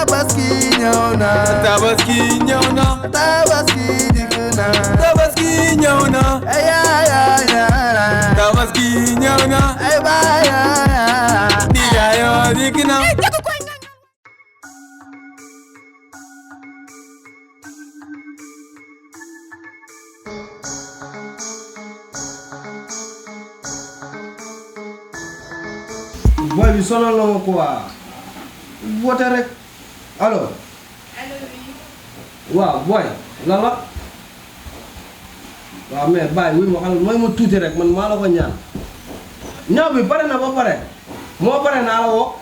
Tabaski ñëw na Tabaski ñëw na Tabaski dikk na Tabaski ñëw na ay Tabaski ñëw na ay baaya Ndiaye dikk na boy bi sonal na ma quoi woote rek allo. allo oui. waaw boy lan la waaw mais bàyyi wuy ma xam mooy ma tuuti rek man maa la ko ñaan ñaw bi pare na ba pare moo pare naa la woo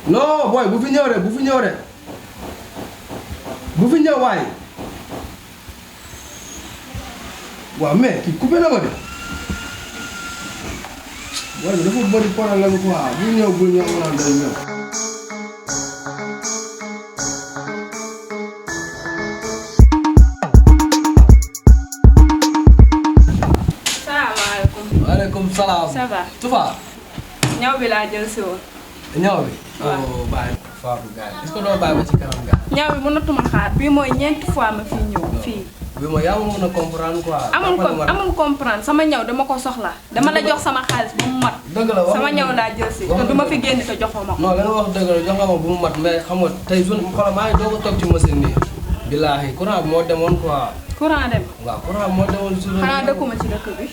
non boy bu fi ñëw de bu fi ñëw de bu fi ñëw waaye waaw mais kii coupé na ma de boy bi dafa bëri problème quoi bu ñëw bu ñëw naan day ñëw. salaamaaleykum. waaleykum salaam. ça va. Toufa. ñaw bi laa jël si woon. ñaw bi. waaw oh bàyyi Fatou Gaye est-ce que doo bàyyi ba ci kanam gaay. ñaw bi mënatuma xaar bii mooy ñeenti fois ma fi ñëw fii. bi ma yaa ma mën a comprendre quoi. amul comprendre sama ñaw dama ko soxla dama la jox sama xaalis ba mu mat. dëgg la wax sama ñaw laa jël si te du ma fi génn te joxoo ma ko. non la nga wax dëgg la jox nga ma bu mu mat mais xam nga tey suñu xoolal maa ngi doog a toog ci machine nii. billaahi courant bi moo demoon quoi. courant dem. waaw courant bi moo demoon sur le. xanaa dëkkuma ci dëkk bi.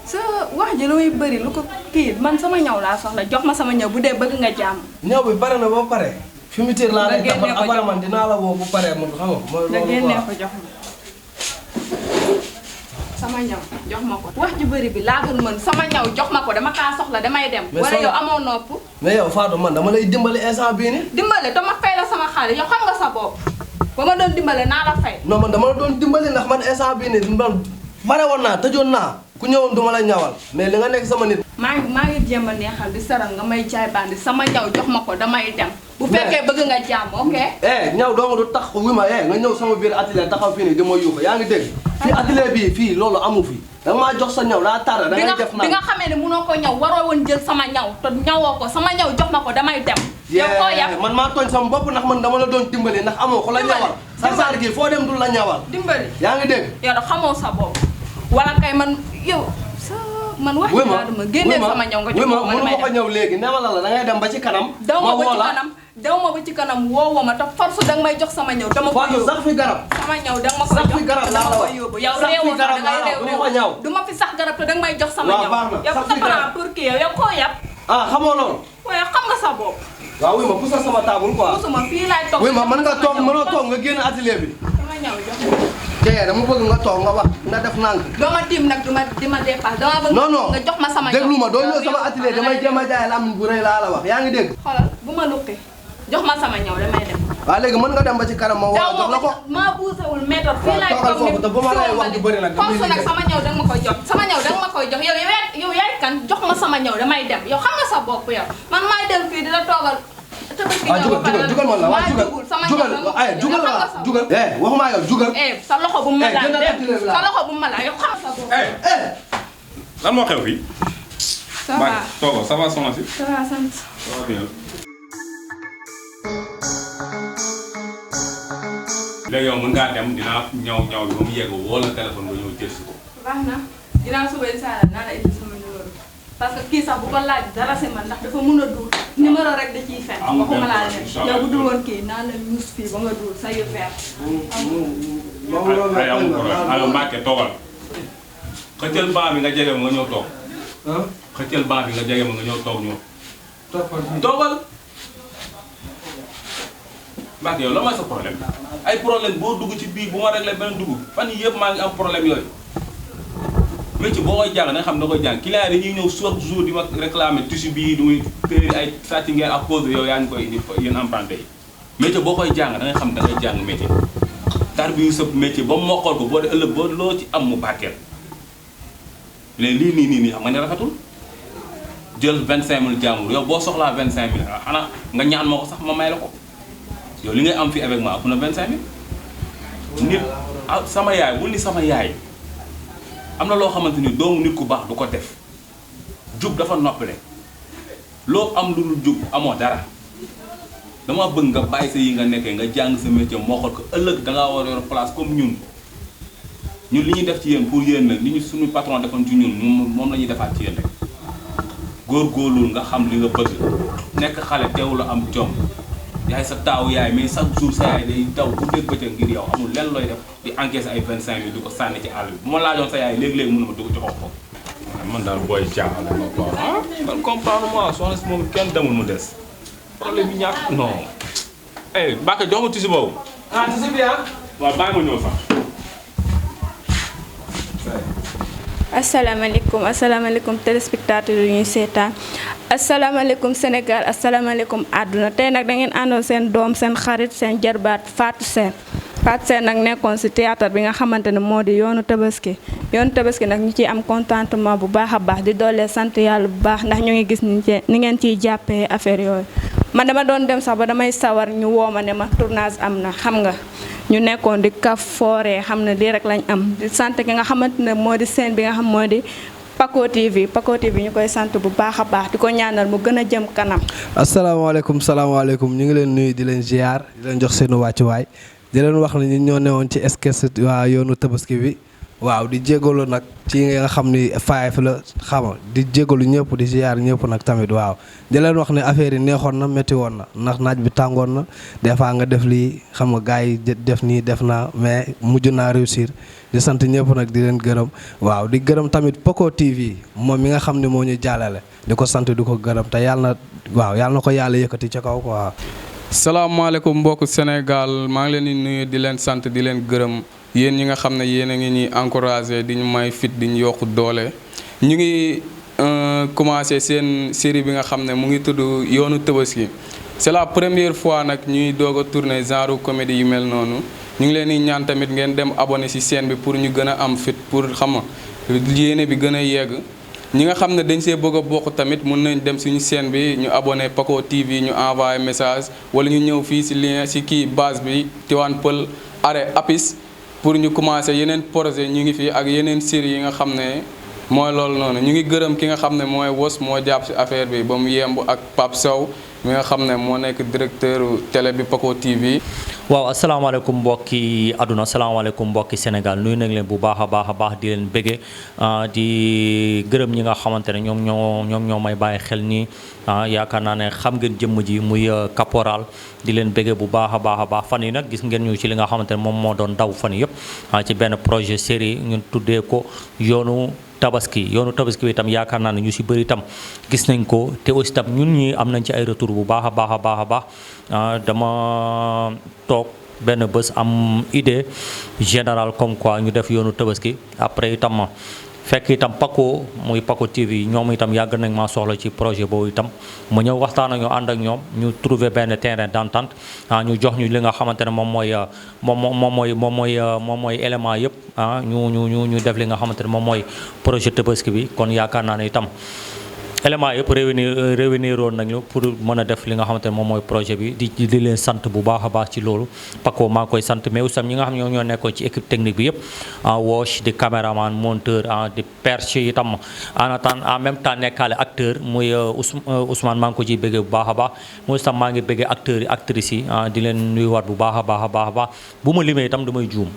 sa wax ji lu muy bëri lu ko kii man sama ñaw laa soxla jox ma sama ñaw bu dee bëgg nga jàmm. ñaw bi pare na ba pare. fi mu teel laa lay nga génne taxal ko après man dinaa la woo bu paree man xam nga. mooy nga loolu génnee quoi ko jox ma. sama ñaw jox ma ko wax ju bëri bi laagul mën sama ñaw jox ma ko dama kaa soxla damay dem. mais wala yow amoo nopp. mais yow Fatou man dama lay dimbali instant bii nii. dimbale dama fay la sama xaalis yow xam nga sa bopp ba ma doon dimbale naa la fay. non man dama la doon dimbali ndax man instant bii nii man pare woon naa tëjoon naa ku ñëwoon duma la ñawal mais li nga nekk sama nit. maa ngi jéem a neexal di saral nga may jaay bandi sama ñaw jox ma ko damay dem. bu fekkee bëgg nga jàmm ok. ñaw dong du tax wi ma nga ñëw sama biir atelier taxaw fii nii di ma yuuxu yaa ngi dégg. fii atelier bii fii loolu amu fi. danga maa jox sa ñaw daa tardé da ngay def bi nga xamee ne munoo ko ñaw waroo woon jël sama ñaw te ñawoo ko sama ñaw jox ma ko damay dem. yow koo yàq man maa tooñ sama bopp ndax man dama la doon dimbali ndax amoo ko la ñawal. sa saar gi foo dem du la ñawal. dimbali yaa ngi dégg. yow da xamoo sa bopp wala kay man yow man wax dama génnee sama ñaw nga jox ma ko mënu ma ko ñëw léegi ne ma la da ngay dem ba ci kanam. daw ma ba ci kanam daw ma ba ci kanam woowoo ma te force danga may jox sama ñaw dama ko yóbbu sax fi garab. sama ñaw danga ma ko sax jox fi garab laa la wax yóbbu yow réewoo da ngay réew du ma fi sax garab te danga may jox sama ñaw baax na yow sax sa fi garab parent pour kii yow koo yab xamoo loolu. waaye xam nga sa bopp waaw wuy ma pousse sama table quoi. musuma fii laay toog wuy ma mën nga toog mënoo toog nga génn atelier bi. sama ñaw jox Jeye dama bëgg nga toog nga wax nga def nànk. doo ma tiim nag di ma dépasse dama bëgg nga jox ma sama ñaw déglu ma doo ñëw sama atelier damay jéem a jaay làmmiñ bu rëy laa la wax yaa ngi dégg. xoolal bu ma luqi jox ma sama ñaw damay dem waaw léegi mën nga dem ba ci kanam ma woo jox la ko. maa buusewul méthode fii laay toogal foofu te bu ma lay wax ju bëri nag damay force nag sama ñaw danga ma koy jox sama ñaw danga ma koy jox yow yaay kan jox ma sama ñaw damay dem yow xam nga sa bopp yow man maay dem fii di la toogal jugal ma la waaw jugal jugal waxuma yow jugal. sa loxo bu ma laal sa loxo bu ma laal yow xam sa bopp. lan moo xew fii. ça va toogo ça va soxna si. ça va sant. ça va bien. léegi yow mën ngaa dem dinaa ñaw ba mu yegg woo la téléphone nga ñëw jël si ko. baax na dinaa suba incha allah naa la indi sama numéro parce que kii sax bu ko laaj dara si man ndax dafa mun a duul numéro rek da ciy fen. waxuma laa leen yow bu dul woon kii naa la ñuus fii ba nga duul sa yu vert. aywa Mbacke toogal. xëccal banc bi nga jege ma nga ñëw toog. xëccal banc bi nga jege ma nga ñëw toog ñëw. toogal. Mbacke yow la mooy sa problème ay problème boo dugg ci biir bu ma réglé benn dugg fan yii yëpp maa ngi am problème yooyu. métier boo koy jàng da nga xam da koy jàng client yi dañuy ñëw chaque jour di ma réclamer tissu bii du muy téeri ay sàcc ngeen ak cause yow yaa ngi koy indi yéen emprunté yi. métier boo koy jàng da nga xam da ngay jàng métier. tar bi yu sëb métier ba mu mokkal ko boo dee ëllëg boo loo ci am mu barkeel mais lii nii xam nga ne rafetul jël 25000 jàmbur yow boo soxlaa 25000 xanaa nga ñaan ma ko sax ma may la ko yow li ngay am fii avec moi ëpp na 25000 nit sama yaay bul ni sama yaay. am na loo xamante ni doomu nit ku baax du ko def jub dafa noppale loo am lu dul jub amoo dara dama bëgg nga bàyyi sa yi nga nekkee nga jàng sa métier moo xool ko ëllëg da ngaa war a yor place comme ñun li ñuy def ci yéen pour yéen nag li ñu suñu patron defoon ci ñun moom la ñuy defaat ci yéen rek góorgóorlu nga xam li nga bëgg nekk xale teewul a am jom yaay sa taaw yaay mais chaque jour sa yaay day daw bu dégg bëccëg ngir yow amul lenn looy def di encaisser ay 25 000 di ko sànni ci àll bi bu ma laajoon sa yaay léegi-léegi mën na ma dugg ci xaw foofu man daal booy jaaxal ma quoi man comprendre moi soxna si moom kenn demul mu des problème bi ñàkk non Mbacke jox ma tisi boobu tisi bi waaw bàyyi ma ñëw sax asalaamaaleykum téléspectateur yu ñuy seetaan asalaamaaleykum Sénégal asalaamaaleykum àdduna tey nag da ngeen àndoon seen doom seen xarit seen jarbaat Fatou Sène nag nekkoon ci théâtre bi nga xamante ne moo di yoonu tabaski nag ñu ciy am contentement bu baax a baax di doolee sant yàlla bu baax ndax ñu ngi gis ni ngeen ciy jàppee affaire yooyu man dama doon dem sax ba damay sawar ñu woo ma ne ma tournage am na xam nga ñu nekkoon di kaf fooree xam ne lii rek lañ am di sant ki nga xamante ne moo di scène bi nga xam moo di Paco TV ñu koy sant bu baax a baax di ko ñaanal mu gën a jëm kanam. asalaamaaleykum ñu ngi leen nuyu di leen ziar di leen jox seen wàccuwaay di leen wax ne ñun ñoo newoon ci sketch waa yoonu tabaski bi waaw di jégalu nag ci nga xam ni faayef la xama di jégalu ñëpp di ziar ñëpp nag tamit waaw di leen wax ne affaire yi neexoon na métti woon na ndax naaj bi tàngoon na des fois nga def lii xam nga gars yi def nii def naa mais mujj naa réussir di sant ñëpp nag di leen gërëm waaw di gërëm tamit Paco TV moom mi nga xam ne moo ñu jàllale di ko sant di ko gërëm te yàlla na ko yàlla yëkkati ca kaw quoi. salaamaaleykum mbokku Sénégal maa ngi leen di nuyu di leen sant di leen gërëm yéen ñi nga xam ne yéen a ngi ñuy encouragé di ñu may fit di ñu yokku doole ñu ngi commencé seen série bi nga xam ne mu ngi tudd yoonu tabaski c'est la première fois nag ñuy doog a tourner genre comédie yu mel noonu ñu ngi leen di ñaan tamit ngeen dem abonné ci chaîne bi pour ñu gën a am fit pour xam nga yéene bi gën a yegg ñi nga xam ne dañ see bëgg a bokk tamit mun nañ dem suñu chaîne bi ñu abonné Paco TV ñu envoyé message wala ñu ñëw fii ci lien ci kii base bi Tivaouane Peulh arrêt Apis pour ñu commencer yeneen projet ñu ngi fii ak yeneen série yi nga xam ne mooy loolu noonu ñu ngi gërëm ki nga xam ne mooy Wos moo jàpp ci affaire bi ba mu yemb ak Pape Sow mi nga xam ne moo nekk directeur télé bi Paco TV. waaw asalaamaaleykum mbokki àdduna asalaamaaleykum mbokki Sénégal nuyu nañ leen bu baax a baax di leen bëggee di gërëm ñi nga xamante ne ñoom ñoo may bàyyi xel nii yaakaar naa ne xam ngeen jëmm ji muy caporal di leen bëggee bu baax a baax fan yi nag gis ngeen ñu ci li nga xamante ne moom moo doon daw fan yëpp ci benn projet série ñun tuddee ko yoonu tabaski bi itam yaakaar naa ne ñu si bëri itam gis nañ ko te aussi itam ñun ñi am nañ ci ay retour bu baax a baax dama toog benn bés am idée générale comme quoi ñu def yoonu tabaski après itam fekk itam Paco muy Paco TV ñoom itam yàgg nañ maa soxla ci projet boobu itam ma ñëw waxtaan ak ñoo ànd ak ñoom ñu trouver benn terrain d'entente ñu jox ñu li nga xamante ne moom mooy élément yëpp ñu def li nga xamante ne moom mooy projet tabaski bi kon yaakaar naa ne itam élément yëpp réunir woon nañu pour mën a def li nga xamante ne moom mooy projet bi di leen sant bu baax a baax ci loolu Paco maa koy sant mais aussi ñi nga xam ne ñoo nekkoon ci équipe technique bi yëpp Wash di caméraman monteur di perche itam en même temps nekkaale acteur muy Ousmane maa ngi ko ciy bëggee bu baax a baax mooy itam maa ngi bëggee acteurs yi actrices yi di leen nuyuwaat bu baax a baax bu ma limee itam damay juum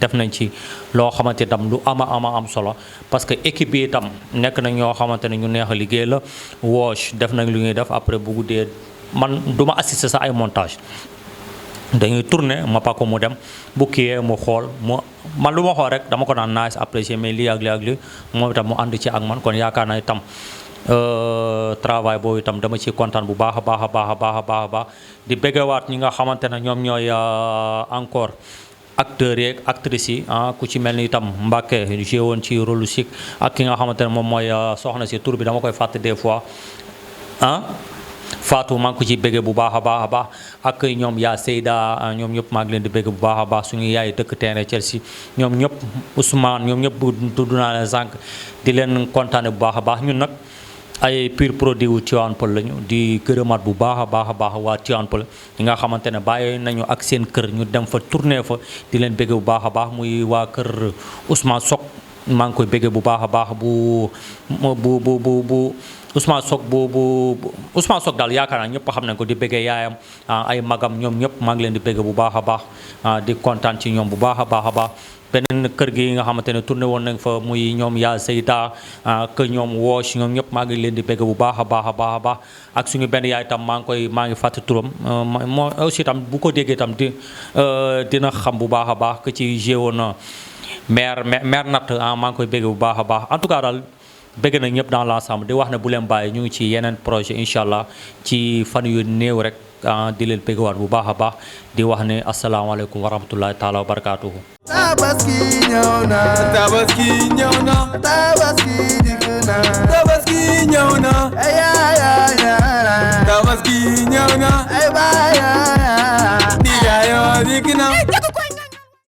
def nañ ci loo xamante itam lu ama am solo parce que équipe bi itam nekk nañ ñoo xamante ne ñu neex a liggéey la Wash def nañ lu ñuy def après bu guddee man du ma assister sa ay montage dañuy tourner ma Paco mu dem bu kiyee mu xool man lu ma xool rek dama ko naan nice apprécier mais lii ak lii moom itam mu ànd ci ak man kon yaakaar naa itam travail boobu itam dama ci kontaan bu baax a baax di bëggewaat ñi nga xamante ne ñoom ñooy encore acteurs yeeg actrices yi ku ci mel ni itam Mbacke joué woon ci rôle Chic ak ki nga xamante ne moom mooy soxna si tur bi dama koy fàtte des fois Fatou maa ngi ko ci bëgge bu baax a baax ak ñoom yaa Seyda ñoom ñëpp maa ngi leen di bëgge bu baax a baax suñu yaay dëkk terrain Chelsea ñoom ñëpp Ousmane ñoom ñëpp tudd naa leen sànq di leen kontaane bu baax a baax ñun nag ay pur produit wu Tivaouane Peulh lañu di gërëmaat bu baax a baax waa Tivaouane Peulh ñi nga xamante ne bàyyi nañu ak seen kër ñu dem fa tourner fa di leen bëgge bu baax a baax muy waa kër Ousmane Sok maa ngi koy bëgge bu baax a baax bu Ousmane Sock bu Ousmane Sock daal yaakaar naa ñëpp xam nañ ko di bëggee yaayam ay magam ñoom ñëpp maa ngi leen di bëgg bu baax a baax di kontaan ci ñoom bu baax a baax a baax beneen kër gi nga xamante ne tourné woon nañ fa muy ñoom yaa Seyda que ñoom woosh ñoom ñëpp maa ngi leen di bëgg bu baax a baax a baax a baax ak suñu benn yaay tam maa ngi fàtte turam moo aussi tam bu ko déggee tam dina xam bu baax a baax que ci géwoon maire natt maa ngi koy bëgg bu baax a baax en tout cas daal bëgg na ñëpp dans l'ensemble di wax ne bu leen bàyyi ñu ngi ci yeneen projet incha allah ci fan yu néew rek di leen bëggwaat bu baax a baax di wax ne asalaamaaleykum wa rahmatullahi taala wa barakaatuhu. Tabaski ñëw na tabaski ñëw na tabaski dikk na tabaski ñëw na ay tabaski ñëw na ay baaya di jaayoo dikk na